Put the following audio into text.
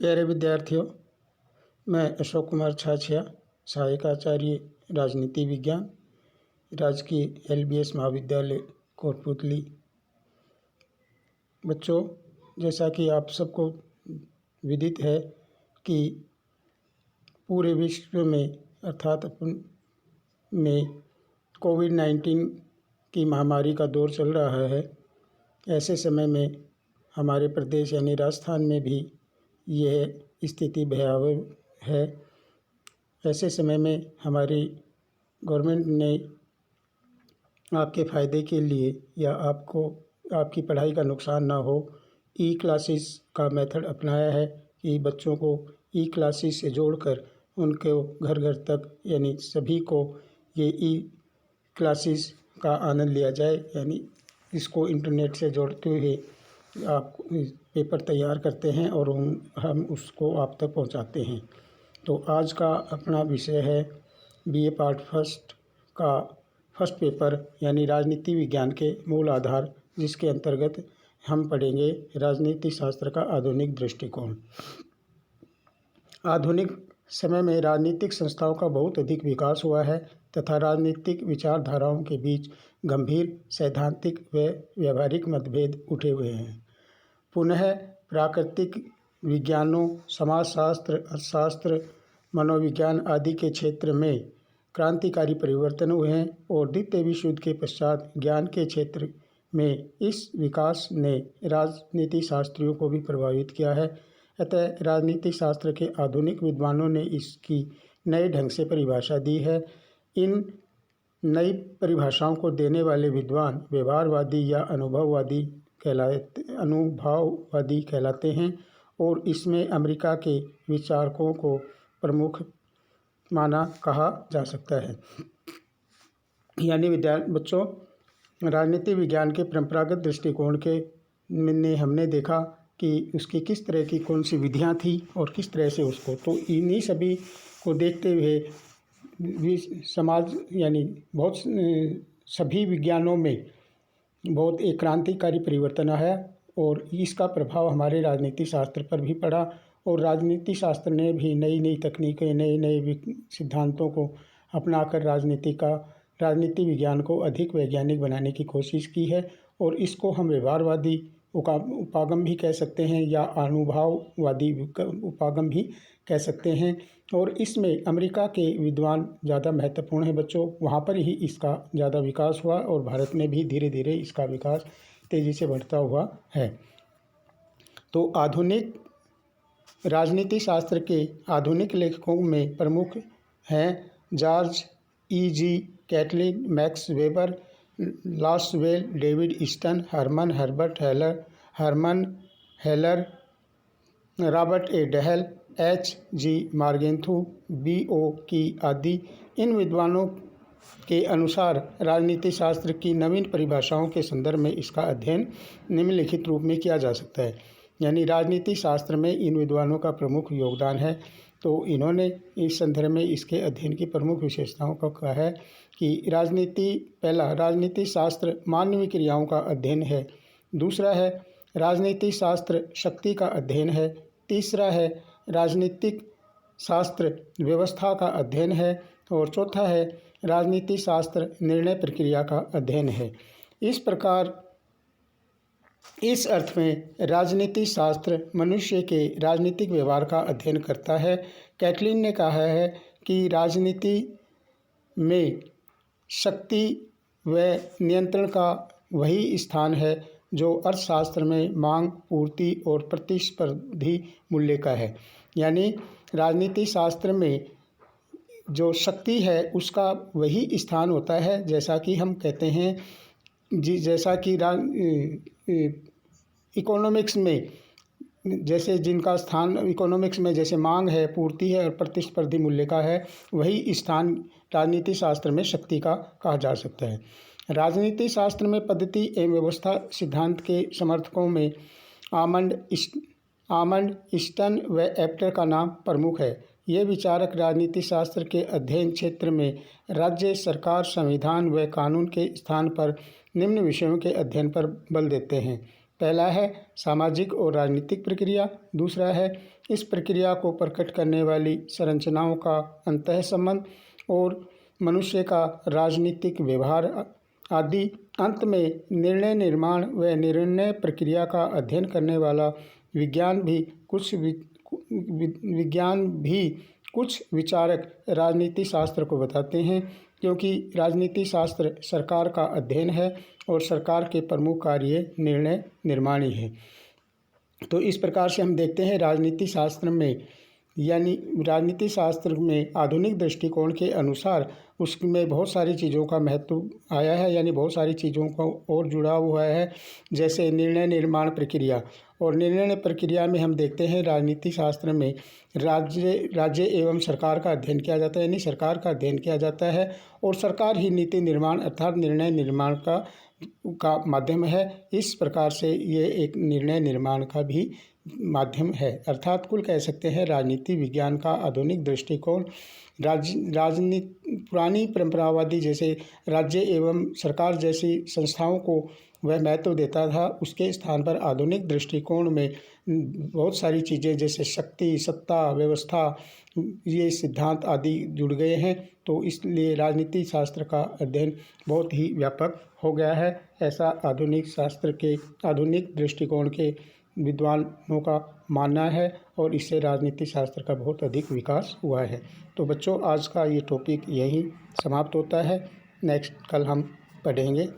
प्यारे विद्यार्थियों, मैं अशोक कुमार छाछिया, सहायक आचार्य राजनीति विज्ञान, राजकीय LBS महाविद्यालय कोटपुतली। बच्चों, जैसा कि आप सबको विदित है कि पूरे विश्व में अर्थात अपन में कोविड-19 की महामारी का दौर चल रहा है। ऐसे समय में हमारे प्रदेश यानी राजस्थान में भी यह स्थिति भयावह है। ऐसे समय में हमारी गवर्नमेंट ने आपके फ़ायदे के लिए या आपकी पढ़ाई का नुकसान ना हो, ई क्लासेस का मेथड अपनाया है कि बच्चों को ई क्लासेस से जोड़कर उनको घर घर तक यानी सभी को ये ई क्लासेस का आनंद लिया जाए। यानी इसको इंटरनेट से जोड़ते हुए आप पेपर तैयार करते हैं और हम उसको आप तक पहुंचाते हैं। तो आज का अपना विषय है BA पार्ट फर्स्ट का फर्स्ट पेपर यानी राजनीति विज्ञान के मूल आधार, जिसके अंतर्गत हम पढ़ेंगे राजनीति शास्त्र का आधुनिक दृष्टिकोण। आधुनिक समय में राजनीतिक संस्थाओं का बहुत अधिक विकास हुआ है तथा राजनीतिक विचारधाराओं के बीच गंभीर सैद्धांतिक व व्यावहारिक मतभेद उठे हुए हैं। पुनः प्राकृतिक विज्ञानों, समाजशास्त्र, अर्थशास्त्र, मनोविज्ञान आदि के क्षेत्र में क्रांतिकारी परिवर्तन हुए हैं और द्वितीय विश्व युद्ध के पश्चात ज्ञान के क्षेत्र में इस विकास ने राजनीति शास्त्रियों को भी प्रभावित किया है। अतः राजनीति शास्त्र के आधुनिक विद्वानों ने इसकी नए ढंग से परिभाषा दी है। इन नई परिभाषाओं को देने वाले विद्वान व्यवहारवादी या अनुभववादी कहलाते हैं और इसमें अमेरिका के विचारकों को प्रमुख कहा जा सकता है। यानी बच्चों, राजनीति विज्ञान के परंपरागत दृष्टिकोण के में हमने देखा कि उसकी किस तरह की कौन सी विधियां थी और किस तरह से उसको, तो इन्हीं सभी को देखते हुए समाज यानी बहुत सभी विज्ञानों में बहुत एक क्रांतिकारी परिवर्तन आया और इसका प्रभाव हमारे राजनीति शास्त्र पर भी पड़ा और राजनीति शास्त्र ने भी नई नई तकनीकें, नए नए सिद्धांतों को अपनाकर राजनीति विज्ञान को अधिक वैज्ञानिक बनाने की कोशिश की है और इसको हम व्यवहारवादी उपागम भी कह सकते हैं या अनुभववादी उपागम भी कह सकते हैं। और इसमें अमेरिका के विद्वान ज़्यादा महत्वपूर्ण हैं बच्चों, वहाँ पर ही इसका ज़्यादा विकास हुआ और भारत में भी धीरे धीरे इसका विकास तेज़ी से बढ़ता हुआ है। तो आधुनिक राजनीति शास्त्र के आधुनिक लेखकों में प्रमुख हैं George E.G. Catlin, Max Weber, Lasswell, David Easton, Herman Heller, Robert A. Dahl, H.G. Morgenthau, B.O. Key आदि। इन विद्वानों के अनुसार राजनीति शास्त्र की नवीन परिभाषाओं के संदर्भ में इसका अध्ययन निम्नलिखित रूप में किया जा सकता है। यानी राजनीति शास्त्र में इन विद्वानों का प्रमुख योगदान है। तो इन्होंने इस संदर्भ में इसके अध्ययन की प्रमुख विशेषताओं को कहा है कि पहला राजनीति शास्त्र मानवीय क्रियाओं का अध्ययन है। दूसरा है राजनीति शास्त्र शक्ति का अध्ययन है। तीसरा है राजनीतिक शास्त्र व्यवस्था का अध्ययन है और चौथा है राजनीति शास्त्र निर्णय प्रक्रिया का अध्ययन है। इस प्रकार इस अर्थ में राजनीति शास्त्र मनुष्य के राजनीतिक व्यवहार का अध्ययन करता है। कैटलिन ने कहा है कि राजनीति में शक्ति व नियंत्रण का वही स्थान है जो अर्थशास्त्र में मांग, पूर्ति और प्रतिस्पर्धी मूल्य का है। यानी राजनीति शास्त्र में जो शक्ति है उसका वही स्थान होता है, जैसा कि हम कहते हैं जैसा कि इकोनॉमिक्स में जैसे जिनका स्थान इकोनॉमिक्स में जैसे मांग है, पूर्ति है और प्रतिस्पर्धी मूल्य का है, वही स्थान राजनीति शास्त्र में शक्ति का कहा जा सकता है। राजनीति शास्त्र में पद्धति एवं व्यवस्था सिद्धांत के समर्थकों में आमंड, ईस्टन व एप्टर का नाम प्रमुख है। ये विचारक राजनीति शास्त्र के अध्ययन क्षेत्र में राज्य सरकार, संविधान व कानून के स्थान पर निम्न विषयों के अध्ययन पर बल देते हैं। पहला है सामाजिक और राजनीतिक प्रक्रिया, दूसरा है इस प्रक्रिया को प्रकट करने वाली संरचनाओं का अंतःसंबंध और मनुष्य का राजनीतिक व्यवहार आदि। अंत में निर्णय निर्माण व निर्णय प्रक्रिया का अध्ययन करने वाला विज्ञान भी कुछ विचारक राजनीति शास्त्र को बताते हैं, क्योंकि राजनीति शास्त्र सरकार का अध्ययन है और सरकार के प्रमुख कार्य निर्णय निर्माण ही है। तो इस प्रकार से हम देखते हैं राजनीति शास्त्र में आधुनिक दृष्टिकोण के अनुसार उसमें बहुत सारी चीज़ों का महत्व आया है, यानी बहुत सारी चीज़ों का और जुड़ा हुआ है, जैसे निर्णय निर्माण प्रक्रिया। और निर्णय प्रक्रिया में हम देखते हैं राजनीति शास्त्र में राज्य एवं सरकार का अध्ययन किया जाता है, यानी सरकार का अध्ययन किया जाता है और सरकार ही नीति निर्माण अर्थात निर्णय निर्माण का माध्यम है। इस प्रकार से ये एक निर्णय निर्माण का भी माध्यम है। अर्थात कुल कह सकते हैं राजनीति विज्ञान का आधुनिक दृष्टिकोण राजनीति पुरानी परंपरावादी जैसे राज्य एवं सरकार जैसी संस्थाओं को वह महत्व देता था, उसके स्थान पर आधुनिक दृष्टिकोण में बहुत सारी चीज़ें जैसे शक्ति, सत्ता, व्यवस्था, ये सिद्धांत आदि जुड़ गए हैं। तो इसलिए राजनीति शास्त्र का अध्ययन बहुत ही व्यापक हो गया है, ऐसा आधुनिक दृष्टिकोण के विद्वानों का मानना है और इससे राजनीति शास्त्र का बहुत अधिक विकास हुआ है। तो बच्चों, आज का ये टॉपिक यही समाप्त होता है। नेक्स्ट कल हम पढ़ेंगे।